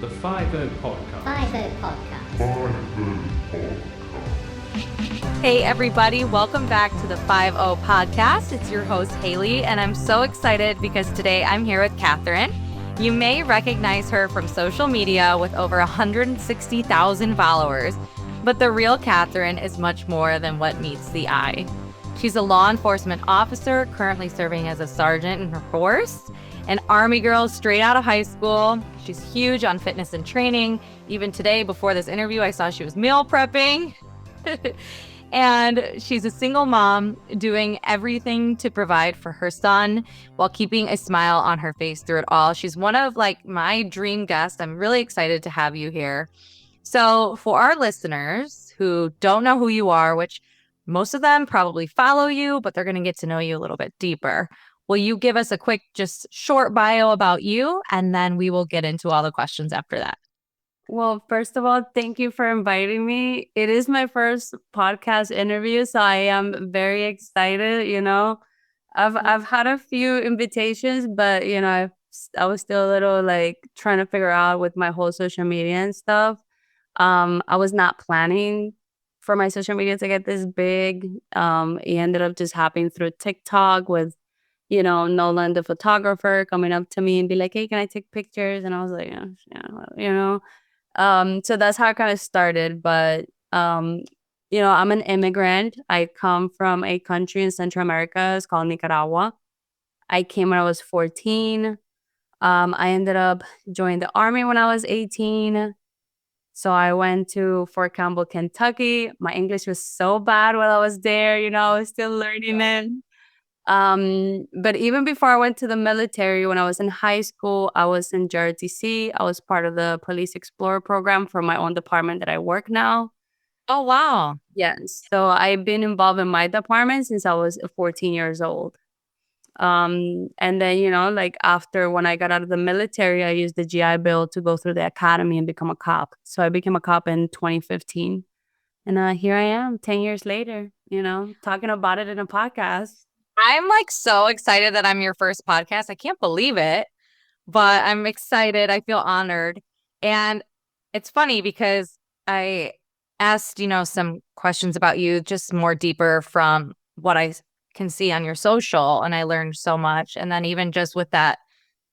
The 50 Podcast. 50 Podcast. Hey everybody, welcome back to the 50 Podcast. It's your host Haley, and I'm so excited because today I'm here with Katherine. You may recognize her from social media with over 160,000 followers, but the real Katherine is much more than what meets the eye. She's a law enforcement officer, currently serving as a sergeant in her force, an Army girl straight out of high school. She's huge on fitness and training. Even today, before this interview, I saw she was meal prepping. And she's a single mom doing everything to provide for her son while keeping a smile on her face through it all. She's one of my dream guests. I'm really excited to have you here. So for our listeners who don't know who you are, which most of them probably follow you, but they're going to get to know you a little bit deeper. Will you give us a quick, just short bio about you, and then we will get into all the questions after that? Well, first of all, thank you for inviting me. It is my first podcast interview, so I am very excited. I've had a few invitations, but I was still a little trying to figure out with my whole social media and stuff. I was not planning for my social media to get this big. It ended up just happening through TikTok with Nolan, the photographer, coming up to me and be like, "Hey, can I take pictures?" And I was like, yeah. So that's how it kind of started. But, I'm an immigrant. I come from a country in Central America. It's called Nicaragua. I came when I was 14. I ended up joining the Army when I was 18. So I went to Fort Campbell, Kentucky. My English was so bad while I was there. I was still learning it. But even before I went to the military, when I was in high school, I was in JROTC. I was part of the Police Explorer program for my own department that I work now. Oh, wow. Yes. So I've been involved in my department since I was 14 years old. And then, after when I got out of the military, I used the GI Bill to go through the academy and become a cop. So I became a cop in 2015. And here I am 10 years later, talking about it in a podcast. I'm so excited that I'm your first podcast. I can't believe it, but I'm excited. I feel honored. And it's funny because I asked, some questions about you, just more deeper from what I can see on your social. And I learned so much. And then even just with that,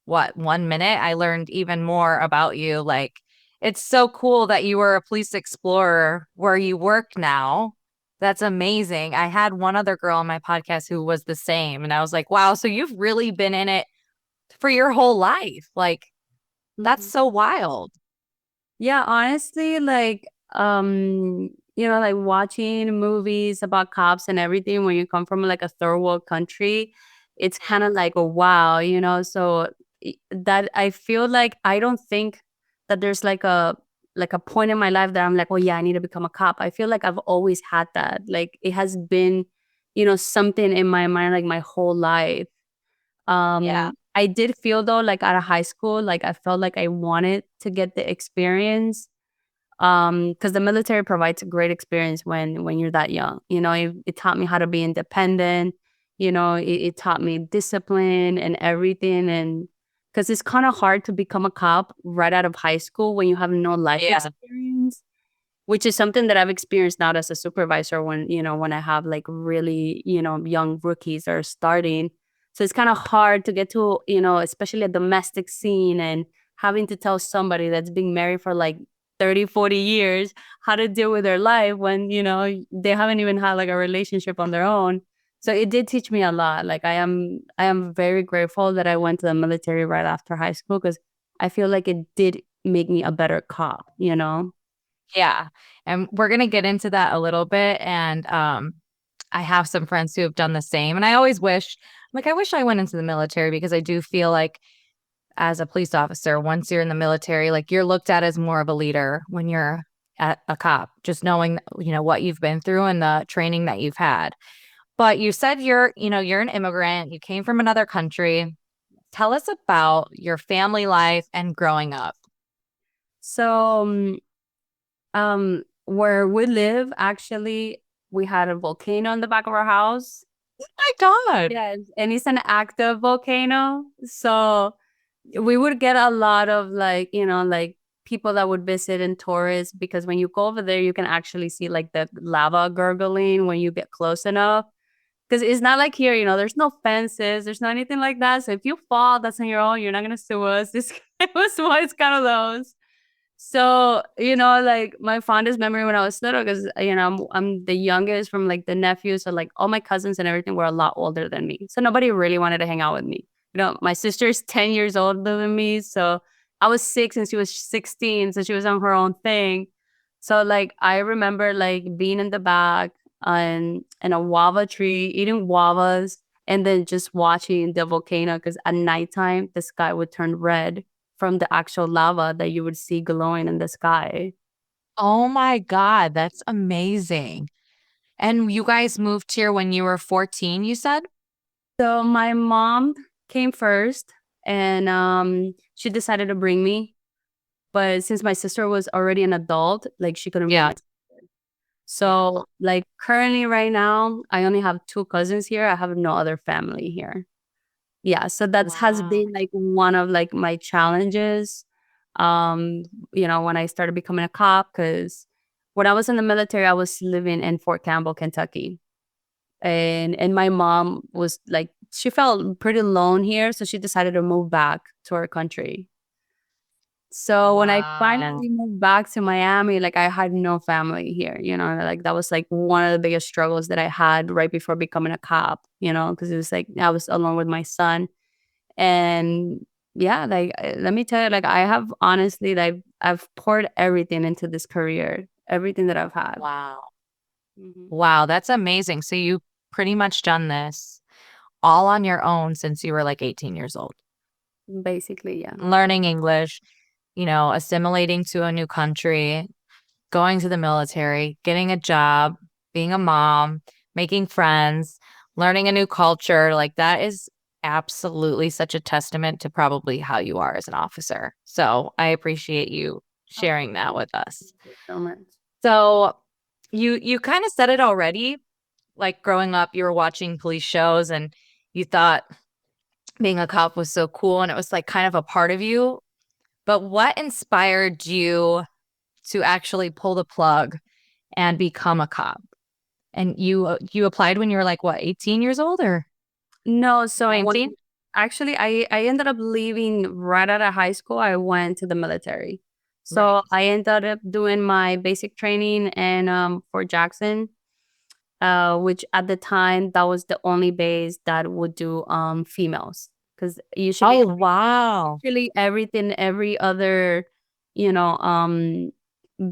1 minute, I learned even more about you. It's so cool that you were a police explorer where you work now. That's amazing. I had one other girl on my podcast who was the same. And I was like, wow, so you've really been in it for your whole life. That's so wild. Yeah, honestly, watching movies about cops and everything when you come from a third world country, it's kind of like, wow. So that I feel like I don't think that there's a point in my life that I'm like, oh yeah, I need to become a cop. I feel like I've always had that. It has been, something in my mind my whole life. Yeah. I did feel though, out of high school, I felt like I wanted to get the experience. Because the military provides a great experience when you're that young. It taught me how to be independent. It taught me discipline and everything. And because it's kind of hard to become a cop right out of high school when you have no life experience, which is something that I've experienced now as a supervisor when I have really, young rookies that are starting. So it's kind of hard to get to, especially a domestic scene and having to tell somebody that's been married for 30, 40 years how to deal with their life when, they haven't even had a relationship on their own. So it did teach me a lot. I am very grateful that I went to the military right after high school because I feel like it did make me a better cop. Yeah. And we're going to get into that a little bit. And I have some friends who have done the same. And I always wish, I wish I went into the military because I do feel like as a police officer, once you're in the military, you're looked at as more of a leader when you're a cop, just knowing, what you've been through and the training that you've had. But you said you're an immigrant. You came from another country. Tell us about your family life and growing up. So, where we live, actually, we had a volcano in the back of our house. Oh my God. Yes, and it's an active volcano. So we would get a lot of people that would visit and tourists, because when you go over there, you can actually see like the lava gurgling when you get close enough. Because it's not like here, there's no fences, there's not anything like that. So if you fall, that's on your own. You're not gonna sue us. It's kind of those. So, like my fondest memory when I was little, because I'm the youngest from like the nephews, so like all my cousins and everything were a lot older than me. So nobody really wanted to hang out with me. My sister's 10 years older than me, so I was 6 and she was 16, so she was on her own thing. So like I remember like being in the back and a guava tree, eating guavas, and then just watching the volcano, because at nighttime the sky would turn red from the actual lava that you would see glowing in the sky. Oh my God, that's amazing. And you guys moved here when you were 14, you said? So my mom came first, and she decided to bring me. But since my sister was already an adult, like she couldn't bring Yeah. me. So like currently right now, I only have 2 cousins here. I have no other family here. Yeah, so that has Wow. been like one of like my challenges. Um, when I started becoming a cop, because when I was in the military, I was living in Fort Campbell, Kentucky. And my mom was like, she felt pretty alone here, so she decided to move back to her country. So when I Wow. finally moved back to Miami, like I had no family here, like that was like one of the biggest struggles that I had right before becoming a cop, because it was like I was alone with my son. And yeah, like let me tell you, like I have honestly, like I've poured everything into this career, everything that I've had. Wow. Mhm. Wow, that's amazing. So you pretty much done this all on your own since you were like 18 years old, Basically, yeah. learning English, assimilating to a new country, going to the military, getting a job, being a mom, making friends, learning a new culture. Like that is absolutely such a testament to probably how you are as an officer. So I appreciate you sharing that with us. Thank you so much. So you kind of said it already. Like growing up, you were watching police shows and you thought being a cop was so cool and it was like kind of a part of you. But what inspired you to actually pull the plug and become a cop? And you applied when you were like what, 18 years old or No, so 19? actually I ended up leaving right out of high school. I went to the military. So Right. I ended up doing my basic training in Fort Jackson, which at the time that was the only base that would do females. Because usually Oh, wow. every other, you know,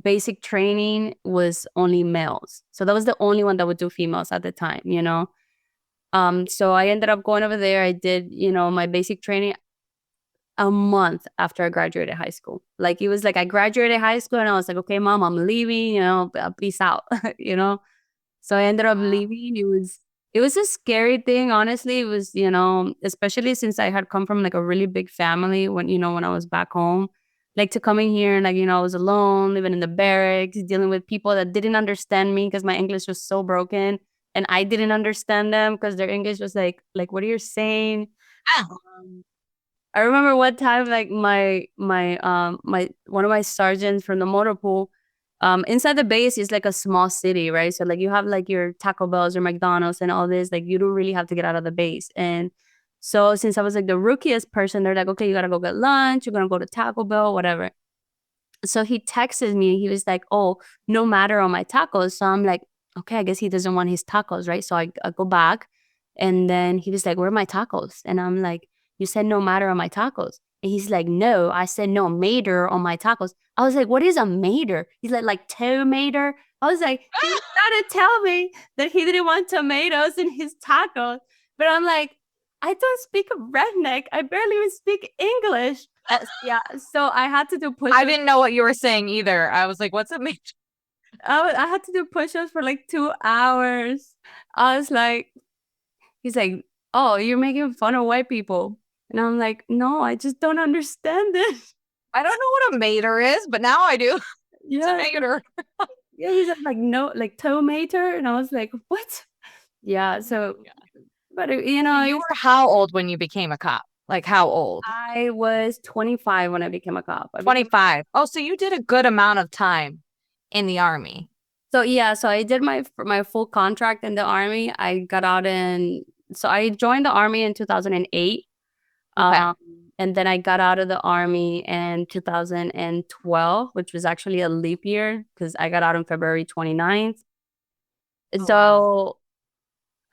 basic training was only males. So that was the only one that would do females at the time. So I ended up going over there. I did, my basic training a month after I graduated high school. Like it was like I graduated high school and I was like, okay, mom, I'm leaving, peace out, So I ended up leaving. It was a scary thing, honestly. It was, especially since I had come from like a really big family when I was back home. Like to come in here and like, I was alone, living in the barracks, dealing with people that didn't understand me because my English was so broken. And I didn't understand them because their English was like, what are you saying? Um, I remember one time, like my one of my sergeants from the motor pool, inside the base is like a small city, right? So like you have like your Taco Bells or McDonald's and all this, like you don't really have to get out of the base. And so since I was like the rookiest person, they're like, okay, you gotta go get lunch, you're gonna go to Taco Bell, whatever. So he texted me, he was like, oh, no matter on my tacos. So I'm like, okay, I guess he doesn't want his tacos, right? So I go back and then he was like, where are my tacos? And I'm like, you said no matter on my tacos. And he's like, no, I said no mater on my tacos. I was like, what is a mater? He's like tomato. I was like, he's trying to tell me that he didn't want tomatoes in his tacos. But I'm like, I don't speak redneck. I barely even speak English. Yeah, so I had to do push-ups. I didn't know what you were saying either. I was like, what's a major? I had to do push-ups for like 2 hours. I was like, he's like, oh, you're making fun of white people. And I'm like, no, I just don't understand it. I don't know what a mater is, but now I do. It's a Yeah. mater. Yeah, he's like, no, like tomato. And I was like, what? Yeah, so, but So you were how old when you became a cop? Like how old? I was 25 when I became a cop. 25. Oh, so you did a good amount of time in the Army. So yeah, so I did my full contract in the Army. So I joined the Army in 2008. Okay. Um, and then I got out of the Army in 2012, which was actually a leap year because I got out on February 29th. Oh, wow. So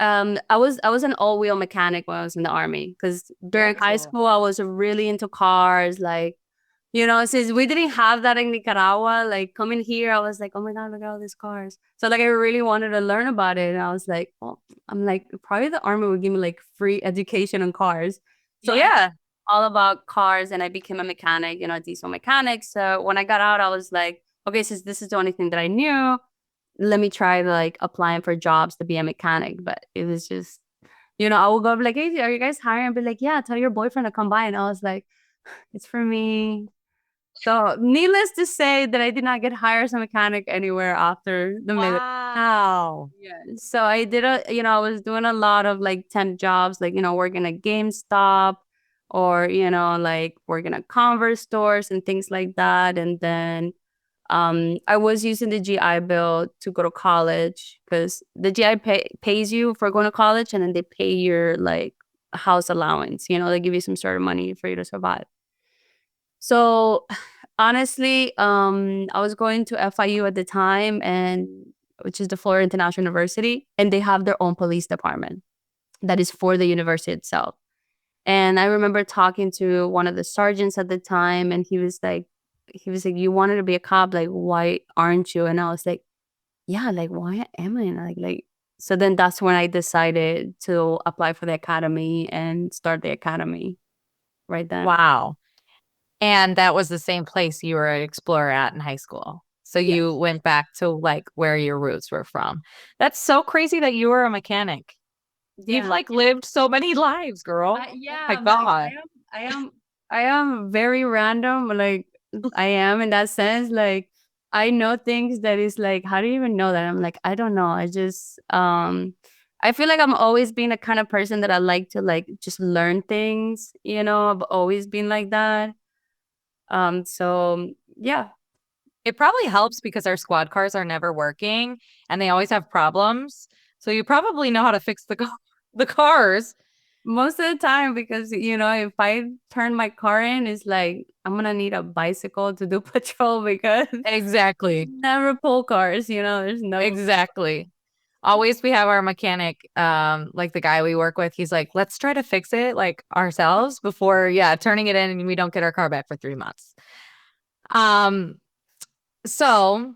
I was an all-wheel mechanic when I was in the Army because during Very high cool. school I was really into cars. Like, since we didn't have that in Nicaragua, like coming here, I was like, oh my God, look at all these cars. So like I really wanted to learn about it. And I was like, well, I'm like, probably the Army would give me like free education on cars. So I Yeah. all about cars and I became a mechanic, a diesel mechanic. So when I got out, I was like, okay, since this is the only thing that I knew, let me try like applying for jobs to be a mechanic. But it was just, I would go be like, hey, are you guys hiring? I'd be like, yeah, tell your boyfriend to come by. And I was like, it's for me. So needless to say that I did not get hired as a mechanic anywhere after the military. Wow. Yeah. So I was doing a lot of like temp jobs, like, working at GameStop or, like working at Converse stores and things like that. And then I was using the GI Bill to go to college because the GI pays you for going to college and then they pay your like house allowance. They give you some sort of money for you to survive. So honestly, I was going to FIU at the time and which is the Florida International University, and they have their own police department that is for the university itself. And I remember talking to one of the sergeants at the time, and he was like, you wanted to be a cop, like, why aren't you? And I was like, yeah, like, why am I not? Like, so then that's when I decided to apply for the academy and start the academy right then. Wow. And that was the same place you were an explorer at in high school. So you Yes. went back to like where your roots were from. That's so crazy that you were a mechanic. You've Yeah. like lived so many lives, girl. Oh my Yeah, but like God. I am very random. Like I am in that sense. Like I know things that is like, how do you even know that? I'm like, I don't know. I feel like I'm always being the kind of person that I like to like just learn things. I've always been like that. So yeah. It probably helps because our squad cars are never working and they always have problems. So you probably know how to fix the cars. Most of the time, because if I turn my car in, it's like I'm gonna need a bicycle to do patrol because Exactly. never pull cars, there's no. Exactly. Always we have our mechanic, like the guy we work with, he's like, let's try to fix it like ourselves before, yeah, turning it in and we don't get our car back for 3 months. Um, so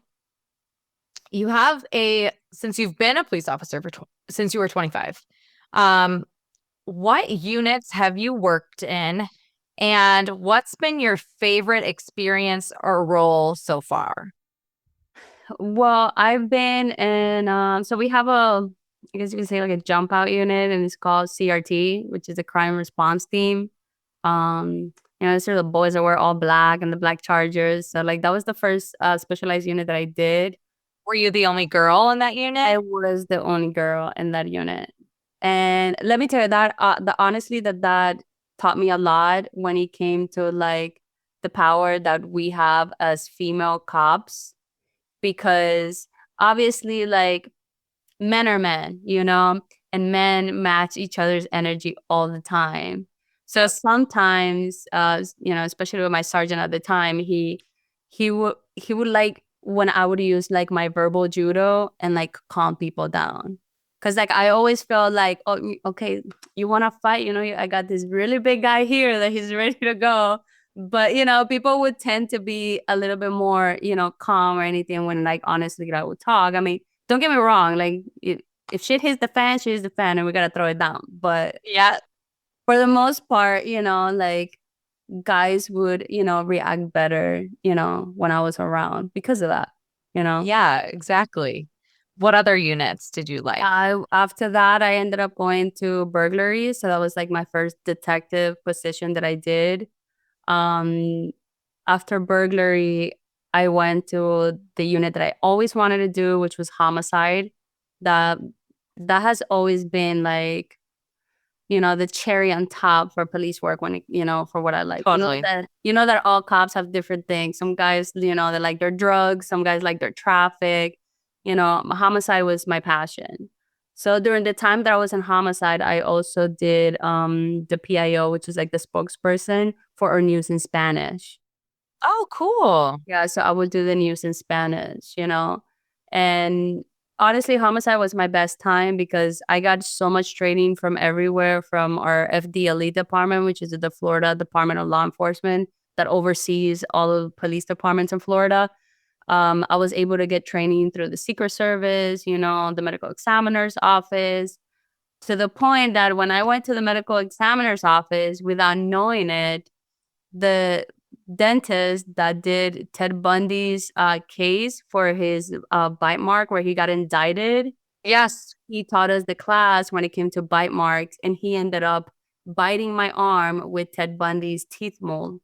you have since you've been a police officer since you were 25, um, what units have you worked in and what's been your favorite experience or role so far? Well, I've been in so we have I guess you can say like a jump out unit and it's called CRT, which is a crime response team. These are the boys that wear all black and the black chargers. So like that was the first specialized unit that I did. Were you the only girl in that unit? I was the only girl in that unit. And let me tell you honestly that taught me a lot when it came to like the power that we have as female cops because obviously like men are men, and men match each other's energy all the time. So Yep. sometimes especially with my sergeant at the time, he would like when I would use like my verbal judo and like calm people down. Cause like I always felt like, oh, okay, you want to fight? I got this really big guy here that he's ready to go. But people would tend to be a little bit more, calm or anything when like honestly I would talk. I mean, don't get me wrong, like if shit hits the fan, shit hits the fan, and we gotta throw it down. But Yeah. for the most part, like guys would, react better, when I was around because of that. Yeah, exactly. What other units did you like? After that, I ended up going to burglary. So that was like my first detective position that I did. Um, After burglary, I went to the unit that I always wanted to do, which was homicide. That that has always been like the cherry on top for police work when for what I like. Totally. That all cops have different things. Some guys, they like their drugs. Some guys like their traffic. Homicide was my passion. So during the time that I was in homicide, I also did the PIO, which is like the spokesperson for our news in Spanish. Oh, cool. Yeah, so I would do the news in Spanish, and honestly, homicide was my best time because I got so much training from everywhere, from our FDLE department, which is the Florida Department of Law Enforcement that oversees all of the police departments in Florida. I was able to get training through the Secret Service, the medical examiner's office, to the point that when I went to the medical examiner's office without knowing it, the dentist that did Ted Bundy's case for his bite mark where he got indicted, Yes. he taught us the class when it came to bite marks, and he ended up biting my arm with Ted Bundy's teeth mold.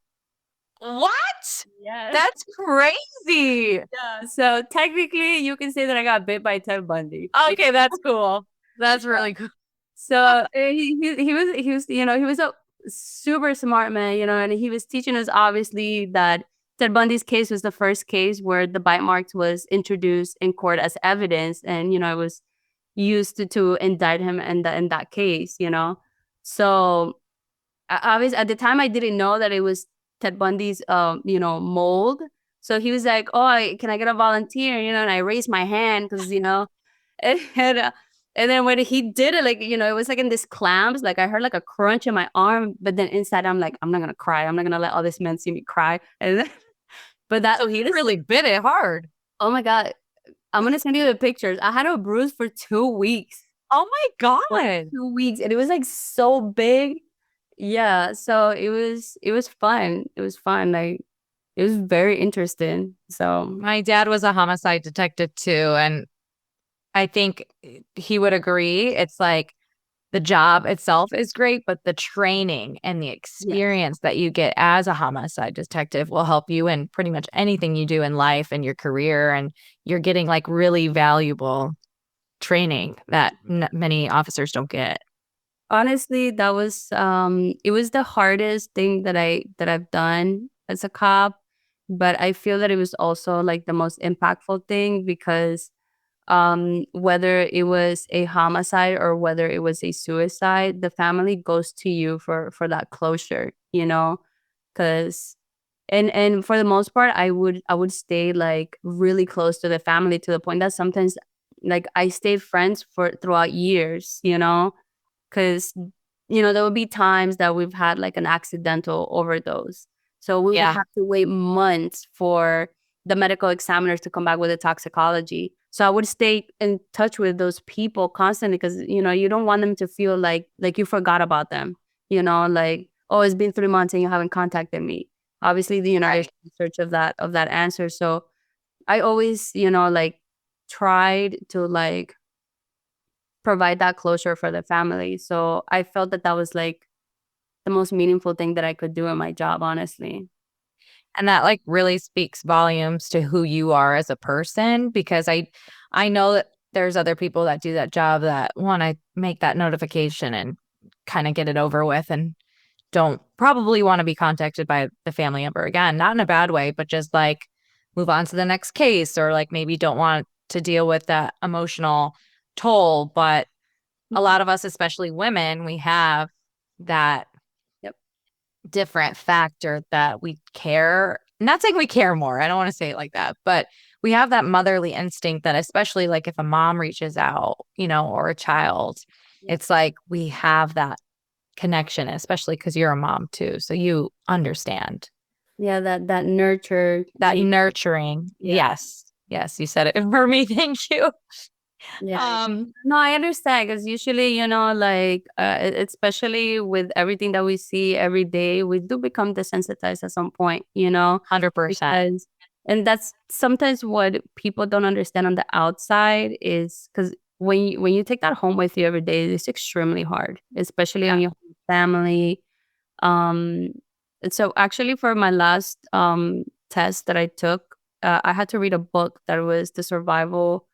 What? Yes. That's crazy. Yeah. So technically, you can say that I got bit by Ted Bundy. Okay, that's cool. That's really cool. So he was a super smart man, and he was teaching us obviously that Ted Bundy's case was the first case where the bite marks was introduced in court as evidence, and it was used to indict him in that case, So obviously at the time I didn't know that it was Ted Bundy's mold. So he was like, "Oh, can I get a volunteer?" And I raised my hand because and then when he did it, like, it was like in this clamps, like I heard like a crunch in my arm, but then inside I'm like, I'm not gonna cry. I'm not gonna let all these men see me cry. And then, So he really bit it hard. Oh my God. I'm gonna send you the pictures. I had a bruise for 2 weeks. Oh my God. 2 weeks. And it was like so big. Yeah. So it was fun. It was fun. Like, it was very interesting. So My dad was a homicide detective too, and I think he would agree. It's like the job itself is great, but the training and the experience that you get as a homicide detective will help you in pretty much anything you do in life and your career. And you're getting like really valuable training that many officers don't get. honestly, that was it was the hardest thing that I've done as a cop, but I feel that it was also like the most impactful thing because whether it was a homicide or whether it was a suicide, the family goes to you for that closure, because and for the most part I would stay like really close to the family, to the point that sometimes like I stayed friends for throughout years, because there would be times that we've had like an accidental overdose, so we would have to wait months for the medical examiners to come back with a toxicology. So I would stay in touch with those people constantly because you don't want them to feel like you forgot about them, like, oh, it's been 3 months and you haven't contacted me. Obviously, there's in search of that answer. So I always like tried to like provide that closure for the family. So I felt that was like the most meaningful thing that I could do in my job, honestly. And that like really speaks volumes to who you are as a person, because I know that there's other people that do that job that want to make that notification and kind of get it over with and don't probably want to be contacted by the family member again. Not in a bad way, but just like move on to the next case, or like maybe don't want to deal with that emotional toll. But a lot of us, especially women, we have that different factor that we care. Not saying we care more. I don't want to say it like that, but we have that motherly instinct that, especially like if a mom reaches out, or a child, it's like we have that connection, especially because you're a mom too. So you understand. Yeah, that nurture. That nurturing. Yeah. Yes, you said it for me. Thank you. Yeah. No, I understand because usually, like, especially with everything that we see every day, we do become desensitized at some point, 100%. And that's sometimes what people don't understand on the outside is because when you take that home with you every day, it's extremely hard, especially on your family. And so actually for my last test that I took, I had to read a book that was the survival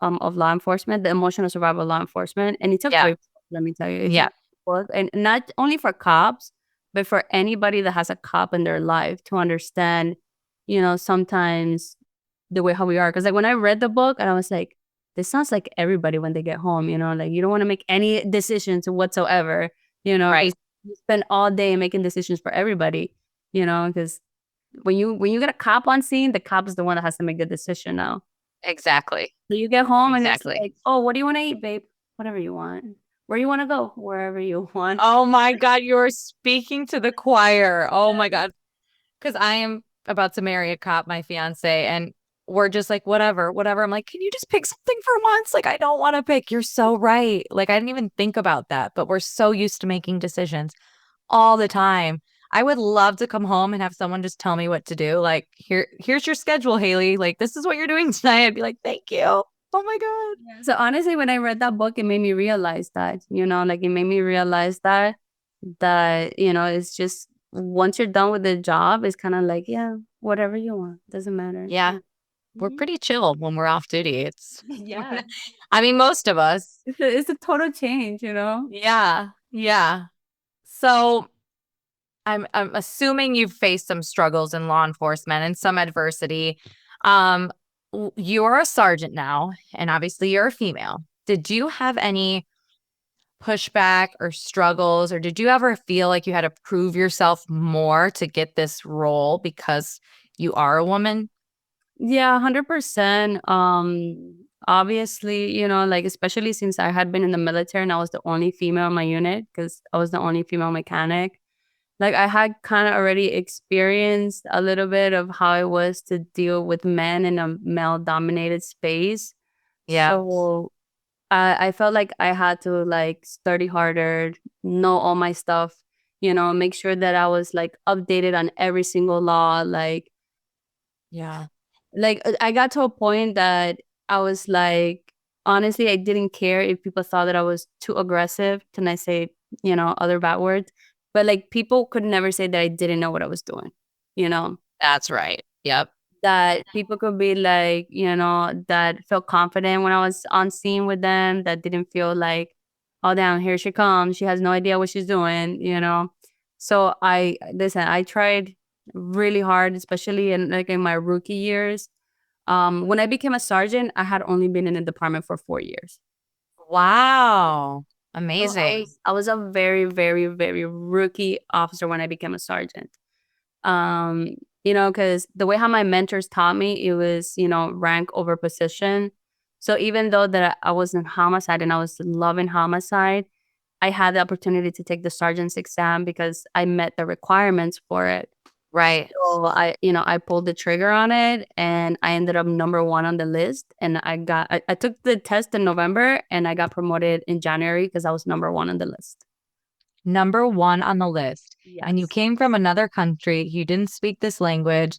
of law enforcement, the emotional survival of law enforcement. And it took let me tell you. book, and not only for cops, but for anybody that has a cop in their life to understand, sometimes the way how we are. Because like when I read the book, and I was like, this sounds like everybody when they get home. Like you don't want to make any decisions whatsoever. Right. Because you spend all day making decisions for everybody. Because when you get a cop on scene, the cop is the one that has to make the decision now. Exactly. So you get home and it's Exactly. like, oh, what do you want to eat, babe? Whatever you want. Where you want to go? Wherever you want. Oh my God, you're speaking to the choir. Oh my God. Because I am about to marry a cop, my fiance, and we're just like, whatever, whatever. I'm like, can you just pick something for once? Like, I don't want to pick. You're so right. Like, I didn't even think about that, but we're so used to making decisions all the time. I would love to come home and have someone just tell me what to do. Like, here's your schedule, Haley. Like, this is what you're doing tonight. I'd be like, thank you. Oh my God. So honestly, when I read that book, it made me realize that, like it made me realize that, it's just once you're done with the job, it's kind of like, yeah, whatever you want. Doesn't matter. Yeah. We're pretty chill when we're off duty. It's, Yeah. I mean, most of us. It's a total change, Yeah. Yeah. So I'm assuming you've faced some struggles in law enforcement and some adversity. You're a sergeant now, and obviously you're a female. Did you have any pushback or struggles, or did you ever feel like you had to prove yourself more to get this role because you are a woman? Yeah, 100%. Obviously, like especially since I had been in the military and I was the only female in my unit because I was the only female mechanic. Like I had kind of already experienced a little bit of how it was to deal with men in a male dominated space. Yeah. So I felt like I had to like study harder, know all my stuff, make sure that I was like updated on every single law. Yeah. I got to a point that I was like, honestly, I didn't care if people thought that I was too aggressive. Can I say, other bad words? But like people could never say that I didn't know what I was doing, you know? That's right. Yep. That people could be like, that felt confident when I was on scene with them, that didn't feel like, oh damn, here she comes. She has no idea what she's doing. So I tried really hard, especially in my rookie years. When I became a sergeant, I had only been in the department for 4 years. Wow. So Amazing. I was a very, very, very rookie officer when I became a sergeant. Um, because the way how my mentors taught me, it was, rank over position. So even though that I was in homicide and I was loving homicide, I had the opportunity to take the sergeant's exam because I met the requirements for it. Right. So I pulled the trigger on it and I ended up number one on the list. And I took the test in November and I got promoted in January because I was number one on the list. Number one on the list. And you Yes. came from another country. You didn't speak this language.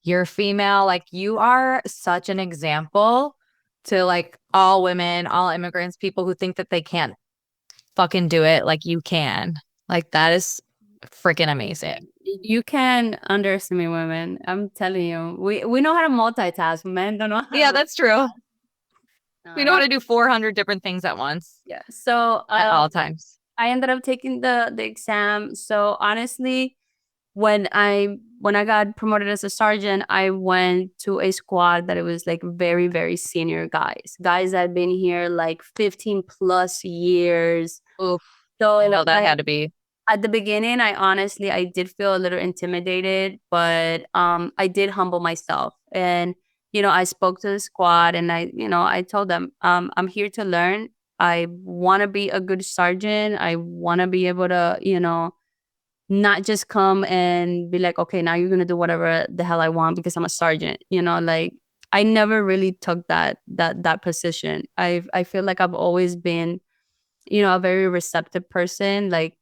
You're female. Like you are such an example to like all women, all immigrants, people who think that they can't fucking do it. Like you can. Like that is freaking amazing. You can underestimate women. I'm telling you. We know how to multitask. Men don't know how Yeah, to that's true. We know how multitask. to do 400 different things at once Yeah. So at all times. I ended up taking the exam. So honestly, when I got promoted as a sergeant, I went to a squad that it was like very, very senior guys that had been here like 15 plus years. Oof. So I know that had to be. at the beginning, I did feel a little intimidated, but I did humble myself. And I spoke to the squad and I told them, I'm here to learn. I want to be a good sergeant. I want to be able to, not just come and be like, okay, now you're gonna do whatever the hell I want because I'm a sergeant. Like I never really took that position. I feel like I've always been, a very receptive person. Like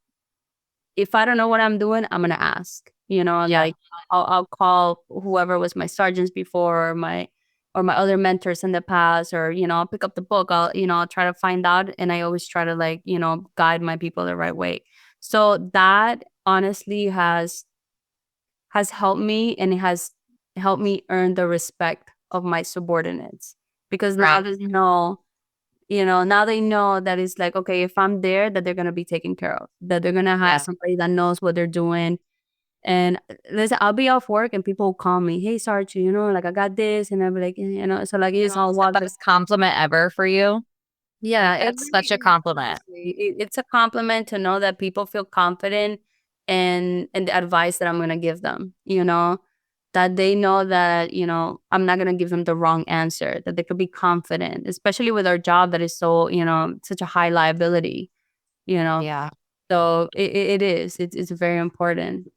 if I don't know what I'm doing, I'm gonna ask. Yeah. Like I'll call whoever was my sergeants before or my other mentors in the past, or I'll pick up the book. I'll try to find out, and I always try to like guide my people the right way. So that honestly has helped me, and it has helped me earn the respect of my subordinates because now Right. they know Now they know that it's like, okay, if I'm there, that they're going to be taken care of, that they're going to have somebody that knows what they're doing. And listen, I'll be off work and people will call me, hey, Sarge, like I got this. And I'll be like, so like, it's all The best compliment ever for you. yeah, It's such a compliment. It's a compliment to know that people feel confident and the advice that I'm gonna give them, that they know that, I'm not gonna give them the wrong answer, that they could be confident, especially with our job that is so, such a high liability, Yeah. So it is. It's very important.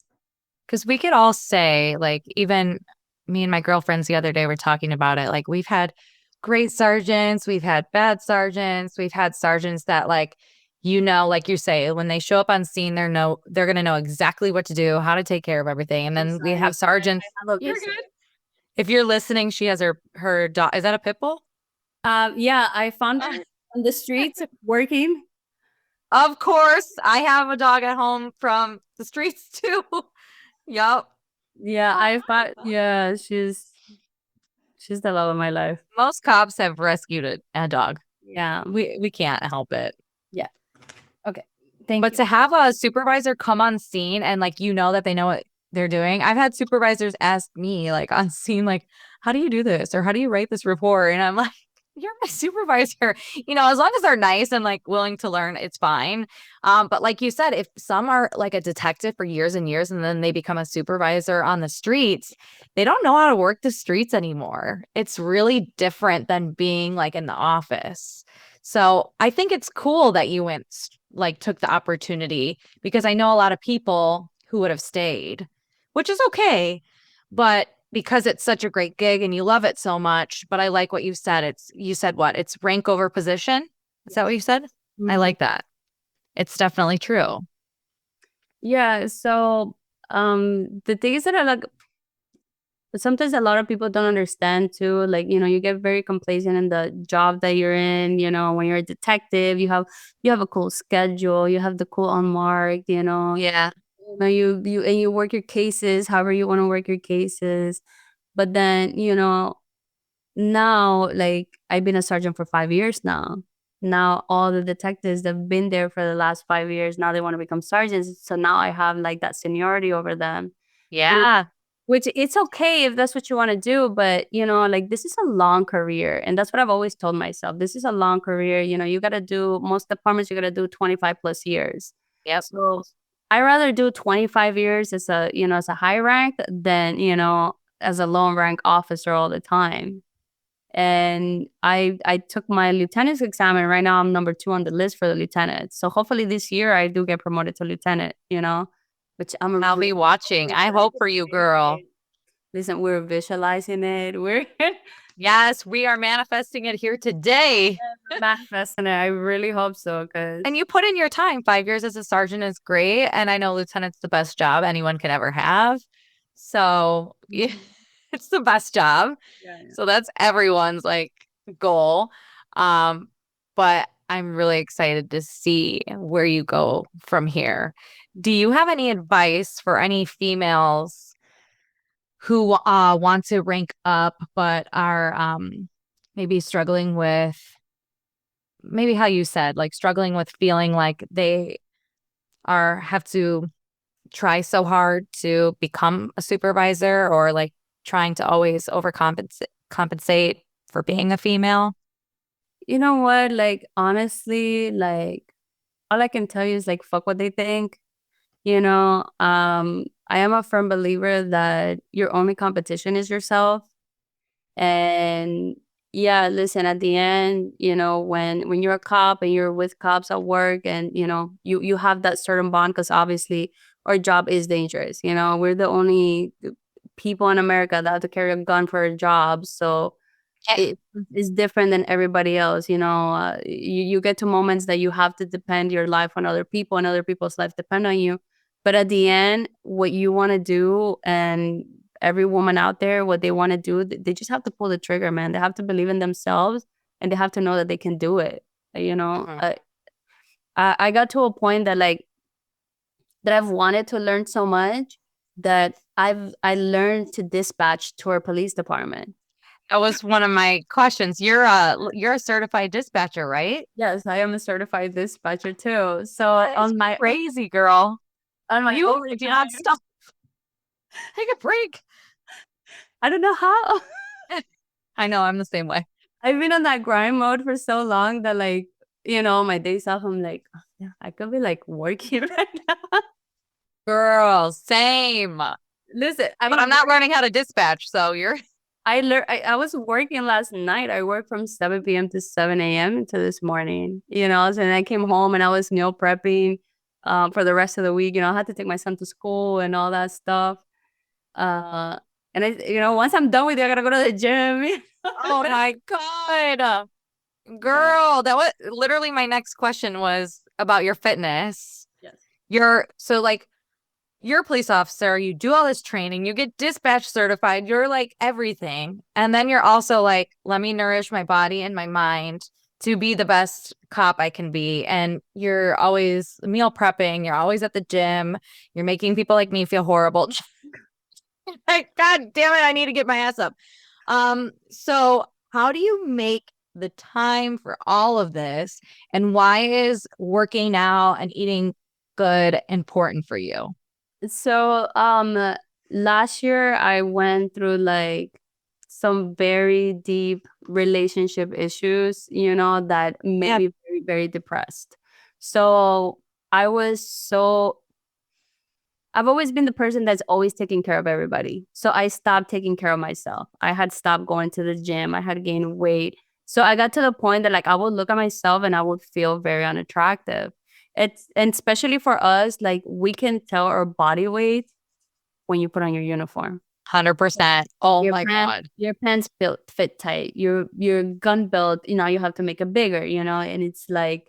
Because we could all say, like, even me and my girlfriends the other day were talking about it. Like, we've had great sergeants, we've had bad sergeants, we've had sergeants that, like, like you say, when they show up on scene, they're gonna know exactly what to do, how to take care of everything. And then we have sergeants. You're good. If you're listening, she has her dog. Is that a pit bull? Yeah, I found her on the streets working. Of course, I have a dog at home from the streets too. Yup. Yeah, yeah, she's the love of my life. Most cops have rescued a dog. Yeah. We can't help it. Yeah. Okay. But to have a supervisor come on scene and like that they know what they're doing. I've had supervisors ask me like on scene, like, how do you do this? Or how do you write this report? And I'm like, you're my supervisor. As long as they're nice and like willing to learn, it's fine. But like you said, if some are like a detective for years and years and then they become a supervisor on the streets, they don't know how to work the streets anymore. It's really different than being like in the office. So I think it's cool that you took the opportunity, because I know a lot of people who would have stayed, which is okay. But because it's such a great gig and you love it so much, but I like what you said. You said what? It's rank over position. Is that what you said? Mm-hmm. I like that. It's definitely true. Yeah. So, the things that I like, sometimes a lot of people don't understand too. Like, you get very complacent in the job that you're in. When you're a detective, you have a cool schedule. You have the cool unmarked. Yeah. You work your cases however you want to work your cases. But then, now, like, I've been a sergeant for 5 years now. Now all the detectives that have been there for the last 5 years, now they want to become sergeants. So now I have like that seniority over them. Yeah. Which it's okay if that's what you want to do, but like, this is a long career, and that's what I've always told myself. This is a long career. You got to do most departments. You got to do 25 plus years. Yep. So I rather do 25 years as a high rank than as a low rank officer all the time. And I took my lieutenant's exam, and right now I'm number 2 on the list for the lieutenant. So hopefully this year I do get promoted to lieutenant. Which I'll be watching. I hope for you, girl. Listen, we're visualizing it. Yes, we are manifesting it here today. Manifesting it. I really hope so. And you put in your time. 5 years as a sergeant is great. And I know lieutenant's the best job anyone can ever have. So yeah, it's the best job. Yeah. So that's everyone's like goal. But I'm really excited to see where you go from here. Do you have any advice for any females who want to rank up but are maybe struggling with, maybe how you said, like struggling with feeling like they have to try so hard to become a supervisor, or like trying to always compensate for being a female? You know what? Like, honestly, like, all I can tell you is like, fuck what they think. I am a firm believer that your only competition is yourself. And yeah, listen, at the end, when you're a cop and you're with cops at work, and you have that certain bond, because obviously our job is dangerous. We're the only people in America that have to carry a gun for a job. So it is different than everybody else. You get to moments that you have to depend your life on other people, and other people's life depend on you. But at the end, what you want to do, and every woman out there, what they want to do, they just have to pull the trigger, man. They have to believe in themselves, and they have to know that they can do it. I got to a point that I've wanted to learn so much that I learned to dispatch to our police department. That was one of my questions. You're a certified dispatcher, right? Yes, I am a certified dispatcher too. So That is crazy, girl. on my You overtime, do not stop. Take a break. I don't know how. I know, I'm the same way. I've been on that grind mode for so long that like, my days off, I'm like, "Oh, yeah, I could be like working right now." Girl, same. Listen, But I'm not learning how to dispatch, so you're I was working last night. I worked from 7 p.m. to 7 a.m. until this morning, so then I came home and I was meal prepping for the rest of the week. I had to take my son to school and all that stuff. Uh, and once I'm done with it, I gotta go to the gym. oh my God. Girl, that was literally my next question was about your fitness. Yes. You're a police officer, you do all this training, you get dispatch certified, you're like everything. And then you're also like, let me nourish my body and my mind to be the best cop I can be. And you're always meal prepping, you're always at the gym, you're making people like me feel horrible. Like, God damn it, I need to get my ass up. So how do you make the time for all of this? And why is working out and eating good important for you? So, last year I went through like some very deep relationship issues, that made me very, very depressed. So I've always been the person that's always taking care of everybody. So I stopped taking care of myself. I had stopped going to the gym. I had gained weight. So I got to the point that like I would look at myself and I would feel very unattractive. And especially for us, like we can tell our body weight when you put on your uniform. 100%. Oh Your my pants, God. your pants fit tight. Your gun belt, you have to make it bigger, and it's like,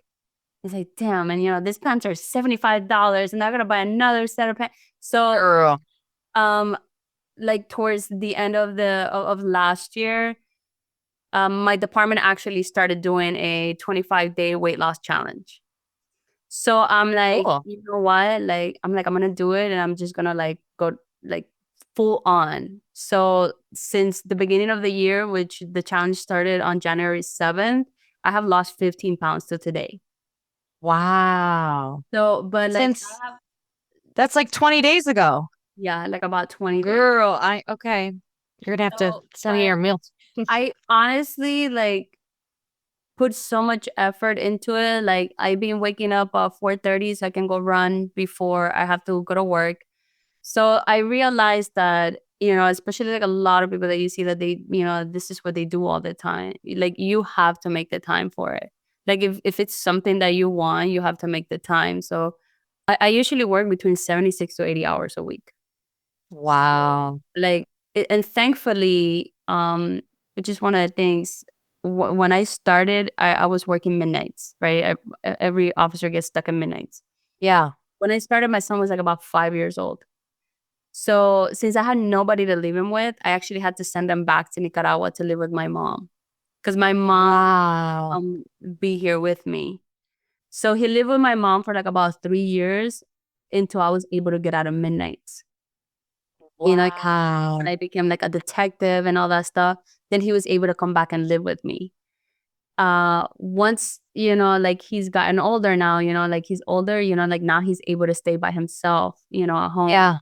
damn, and these pants are $75 and I gotta buy another set of pants. So Girl. like towards the end of last year, my department actually started doing a 25-day weight loss challenge. So I'm like, Cool. you know what? Like, I'm gonna do it and I'm just gonna like go like full on. So since the beginning of the year, which the challenge started on January 7th, I have lost 15 pounds to today. Wow. So, but like, Since that's like 20 days ago. yeah, like about 20 days. Girl, okay. You're gonna have to So, send me your meals. I honestly like put so much effort into it. Like I've been waking up at 4:30 so I can go run before I have to go to work. So I realized that, especially like a lot of people that you see that they, this is what they do all the time. Like you have to make the time for it. Like if it's something that you want, you have to make the time. So I usually work between 76 to 80 hours a week. Wow. Like, and thankfully, which is one of the things, when I started, I was working midnights, right? Every officer gets stuck at midnights. Yeah. When I started, my son was like about 5 years old. So since I had nobody to live him with, I actually had to send him back to Nicaragua to live with my mom because my mom Wow. be here with me. So he lived with my mom for like about 3 years until I was able to get out of midnights. Wow. When I became like a detective and all that stuff, then he was able to come back and live with me. Once, like he's gotten older now, like he's older, like now he's able to stay by himself, at home. Yeah.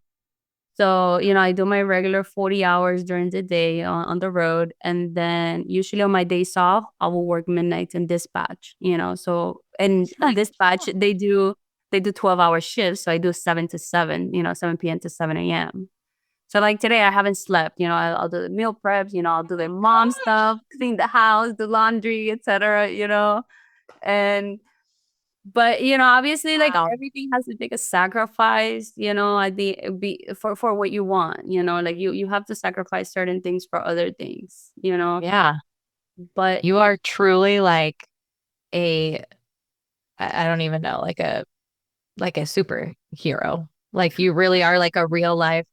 So, I do my regular 40 hours during the day on the road. And then usually on my days off, I will work midnights and dispatch, So, and dispatch, they do 12-hour shifts. So I do 7 to 7, 7 p.m. to 7 a.m. So like today I haven't slept, I'll do the meal preps, I'll do the mom stuff, clean the house, do laundry, etc., and but obviously like Wow. everything has to take a sacrifice, at the be for what you want, like you have to sacrifice certain things for other things, Yeah. but You are truly like a, I don't even know, like a superhero. Like you really are like a real life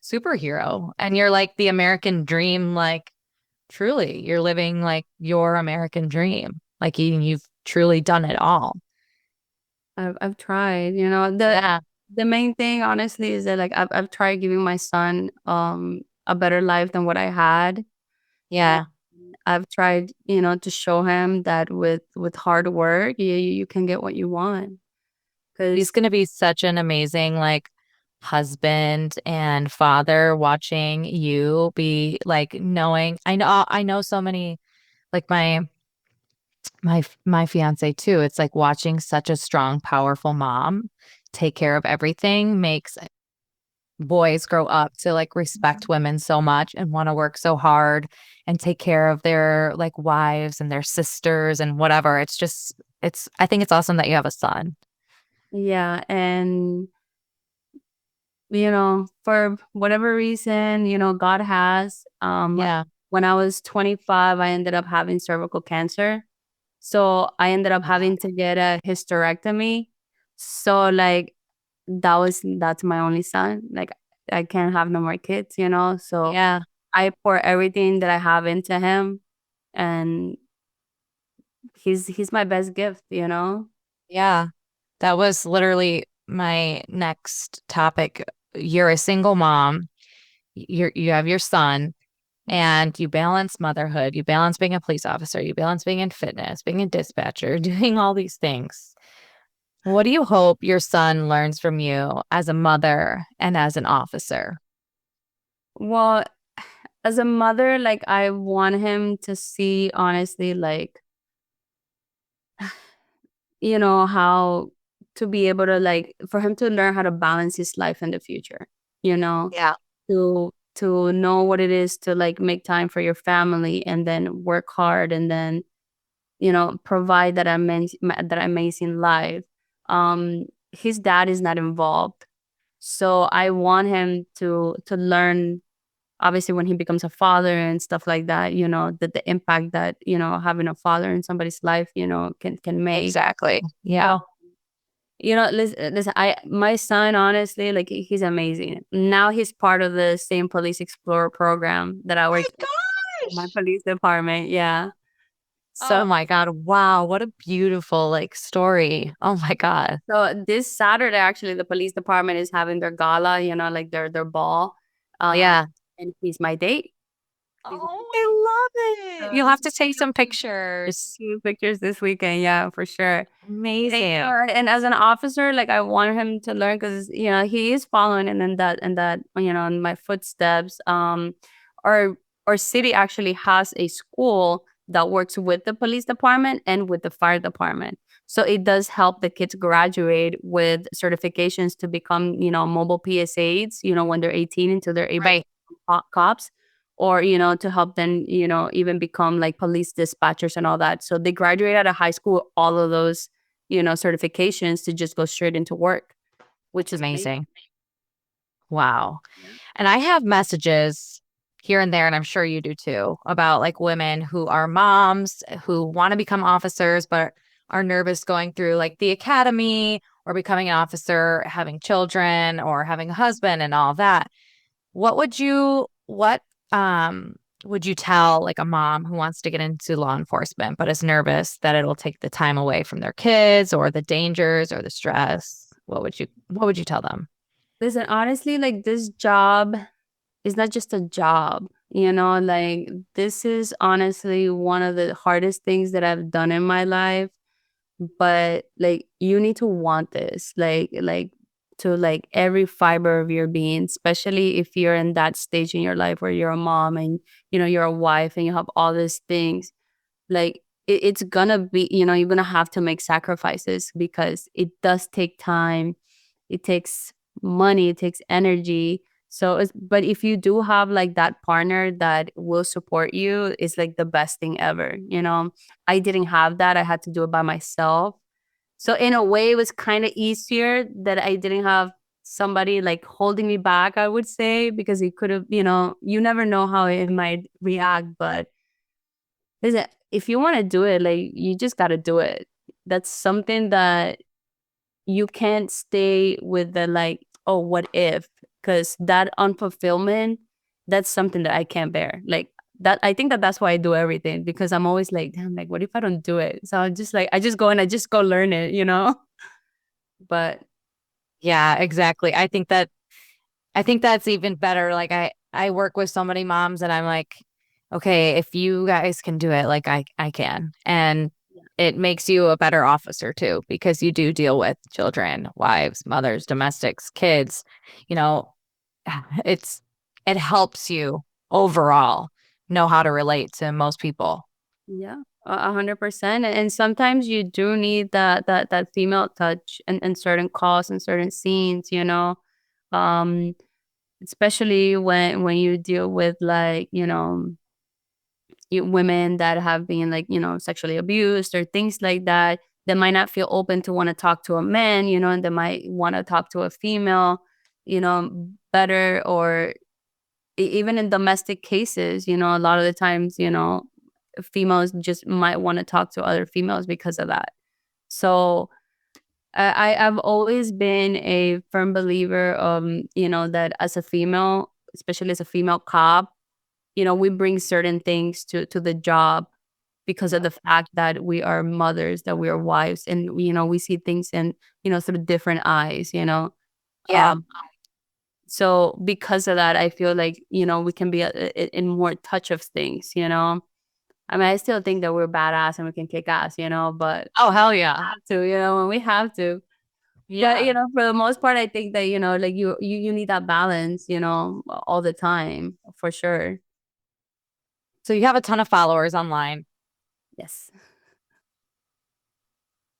superhero. And you're like the American dream, like truly, you're living like your American dream. Like you've truly done it all. I've tried, Yeah. the main thing honestly is that like I've tried giving my son a better life than what I had. Yeah. I've tried, to show him that with hard work, you can get what you want. He's going to be such an amazing like husband and father watching you be like knowing. I know so many like my fiance too. It's like watching such a strong, powerful mom take care of everything makes boys grow up to like respect women so much and want to work so hard and take care of their like wives and their sisters and whatever. I think it's awesome that you have a son. Yeah, and for whatever reason, God has, Yeah. when I was 25, I ended up having cervical cancer. So I ended up having to get a hysterectomy. So like that's my only son. Like I can't have no more kids. So Yeah. I pour everything that I have into him, and he's my best gift. Yeah. That was literally my next topic. You're a single mom. You have your son and you balance motherhood, you balance being a police officer, you balance being in fitness, being a dispatcher, doing all these things. What do you hope your son learns from you as a mother and as an officer? Well, as a mother, like I want him to see honestly, like, how to be able to like for him to learn how to balance his life in the future, you know, Yeah. to know what it is to like make time for your family and then work hard and then, provide that amazing life. His dad is not involved. So I want him to learn obviously when he becomes a father and stuff like that, that the impact that, having a father in somebody's life, can make. Exactly. Yeah. So, listen, my son, honestly, like he's amazing. Now he's part of the same Police Explorer program that I work in my Gosh. police department. Yeah. Oh So my God. Wow. What a beautiful like story. Oh my God. so this Saturday, actually, the police department is having their gala, like their ball. Um, Yeah. and he's my date. He's Oh, I love it. so You'll have to take some pictures. few pictures this weekend. Yeah, for sure. Amazing. And as an officer, like I want him to learn because he is following in that in my footsteps. Our city actually has a school that works with the police department and with the fire department. So it does help the kids graduate with certifications to become mobile PSAs. When they're 18 until they're able to Right. become cops, or to help them even become like police dispatchers and all that. So they graduate out of high school all of those certifications to just go straight into work, which It's is amazing. amazing. Wow. Yeah. And I have messages here and there, and I'm sure you do too, about like women who are moms who want to become officers, but are nervous going through like the academy or becoming an officer, having children or having a husband and all of that. What would you tell like a mom who wants to get into law enforcement but is nervous that it'll take the time away from their kids or the dangers or the stress? What would you tell them? Listen, honestly, like this job is not just a job, like this is honestly one of the hardest things that I've done in my life. But like you need to want this, like to like every fiber of your being, especially if you're in that stage in your life where you're a mom and you're a wife and you have all these things. Like it's gonna be, you're gonna have to make sacrifices because it does take time, it takes money, it takes energy. So but if you do have like that partner that will support you, it's like the best thing ever. I didn't have that, I had to do it by myself. So in a way it was kind of easier that I didn't have somebody like holding me back, I would say, because it could have, you never know how it might react. But listen, if you want to do it, like you just got to do it. That's something that you can't stay with the like, oh, what if? Because that unfulfillment, that's something that I can't bear. Like that, I think that that's why I do everything, because I'm always like, damn, like what if I don't do it? So I just like, I just go and I just go learn it. But Yeah, exactly. I think that's even better. Like I work with so many moms and I'm like, okay, if you guys can do it, like I can. And it makes you a better officer too, because you do deal with children, wives, mothers, domestics, kids. You know, it helps you overall know how to relate to most people. Yeah, 100%. And sometimes you do need that female touch and certain calls and certain scenes, um, especially when you deal with like, women that have been like, sexually abused or things like that. They might not feel open to want to talk to a man, and they might want to talk to a female, better, or even in domestic cases, a lot of the times, females just might want to talk to other females because of that. So I've always been a firm believer, that as a female, especially as a female cop, we bring certain things to the job because of the fact that we are mothers, that we are wives, and we see things in through different eyes. Yeah. Um, so because of that, I feel like we can be in more touch of things. I mean, I still think that we're badass and we can kick ass, but Oh, hell yeah. have to, when we have to. Yeah. But for the most part, I think that like you need that balance, all the time for sure. So you have a ton of followers online. Yes.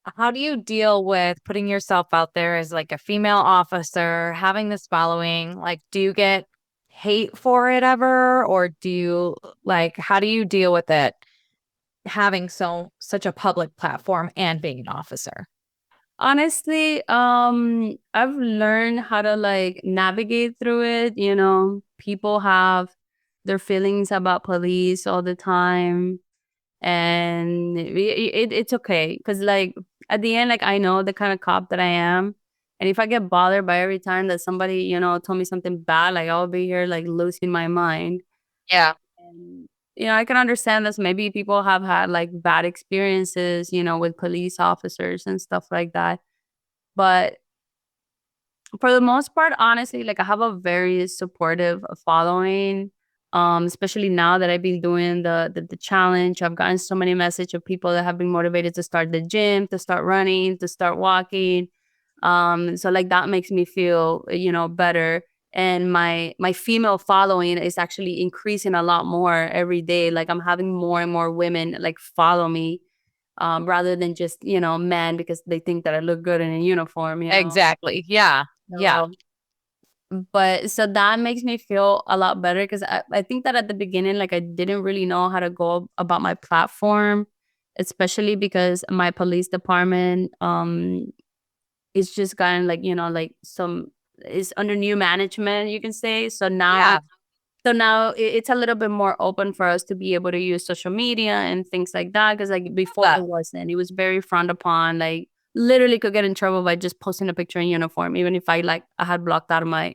How do you deal with putting yourself out there as like a female officer, having this following? Like, do you get hate for it ever? Or do you like, how do you deal with it having such a public platform and being an officer? Honestly, I've learned how to like navigate through it. People have their feelings about police all the time, and it's okay because like at the end, like I know the kind of cop that I am, and if I get bothered by every time that somebody told me something bad, like I'll be here like losing my mind. Yeah. And I can understand this. Maybe people have had like bad experiences, with police officers and stuff like that. But for the most part, honestly, like I have a very supportive following. Especially now that I've been doing the challenge. I've gotten so many messages of people that have been motivated to start the gym, to start running, to start walking. So like that makes me feel, better. And my female following is actually increasing a lot more every day. Like I'm having more and more women like follow me, rather than just, men because they think that I look good in a uniform. Exactly. Yeah. Yeah. So, but so that makes me feel a lot better because I think that at the beginning, like I didn't really know how to go about my platform, especially because my police department is just gotten like, like some is under new management, you can say. Yeah. So now it's a little bit more open for us to be able to use social media and things like that. Because like before That. it wasn't. It was very frowned upon. Like literally could get in trouble by just posting a picture in uniform, even if I had blocked out of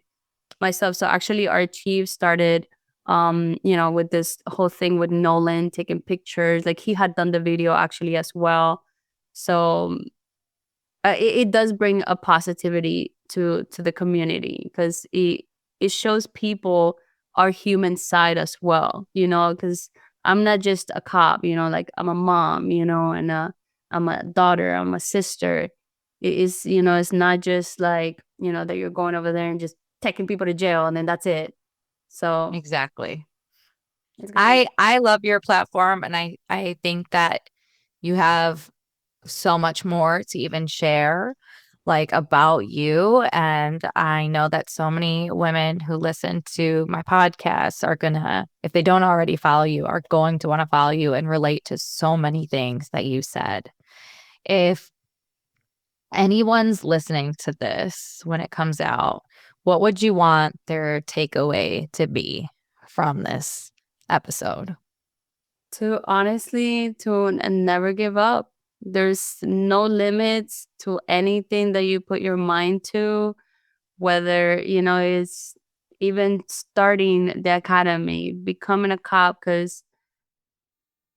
myself. So actually our chief started with this whole thing with Nolan taking pictures. Like he had done the video actually as well. So it does bring a positivity to the community because it shows people our human side as well, because I'm not just a cop, like I'm a mom, and I'm a daughter, I'm a sister. It is, it's not just like, that you're going over there and just taking people to jail and then that's it. So Exactly. it's gonna be I love your platform, and I think that you have so much more to even share like about you. And I know that so many women who listen to my podcast are gonna, if they don't already follow you, are going to want to follow you and relate to so many things that you said. If anyone's listening to this when it comes out, what would you want their takeaway to be from this episode? to honestly to never give up. There's no limits to anything that you put your mind to, whether it's even starting the academy, becoming a cop. Because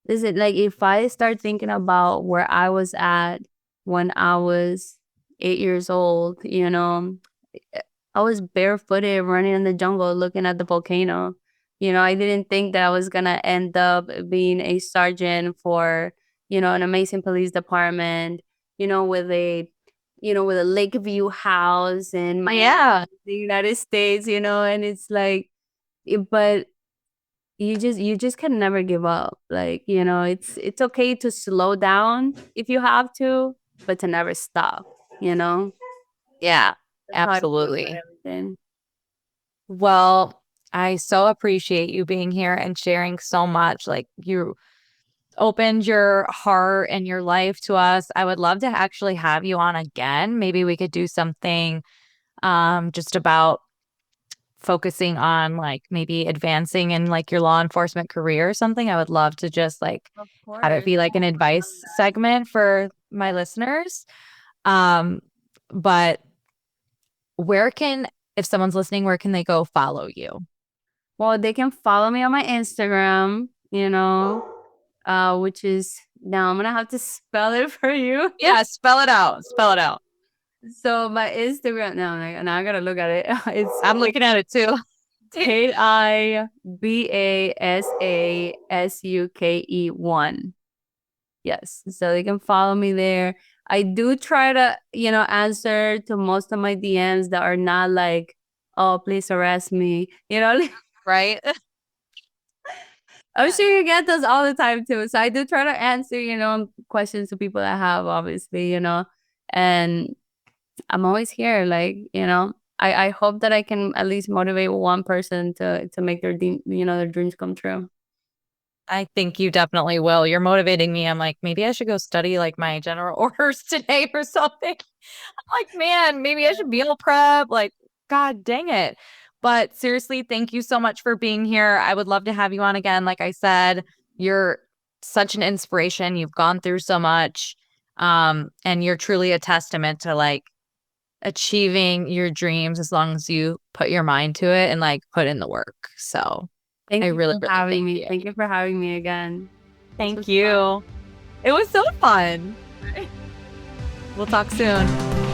is it like if I start thinking about where I was at when I was 8 years old, I was barefooted running in the jungle looking at the volcano. You know, I didn't think that I was gonna end up being a sergeant for, an amazing police department, with a Lakeview house in Yeah. the United States, and it's like, but you just can never give up. Like, it's okay to slow down if you have to, but to never stop, you know? Yeah, That's how I feel about absolutely. everything. Well, I so appreciate you being here and sharing so much. Like, you opened your heart and your life to us. I would love to actually have you on again. Maybe we could do something just about focusing on like maybe advancing in like your law enforcement career or something. I would love to just like Of have it course. be like an advice segment for my listeners. Um, but if someone's listening, where can they go follow you? Well, they can follow me on my Instagram, which is, now I'm gonna have to spell it for you. Yeah, spell it out. Spell it out. So my Instagram, now I gotta look at it. It's I'm looking at it too. KIBASASUKE1. Yes. So they can follow me there. I do try to, answer to most of my DMs that are not like, oh, please arrest me. Right? I'm sure you get those all the time too. So I do try to answer, questions to people that have, obviously, and I'm always here. Like, I hope that I can at least motivate one person to make their dreams come true. I think you definitely will. You're motivating me. I'm like, maybe I should go study like my general orders today or something. I'm like, man, maybe I should meal prep. Like, God dang it. But seriously, thank you so much for being here. I would love to have you on again. Like I said, you're such an inspiration. You've gone through so much. And you're truly a testament to like achieving your dreams as long as you put your mind to it and like put in the work. So Thank I you really, for really having thank me. you. Thank you for having me again. This Thank was you. fun. It was so fun. We'll talk soon.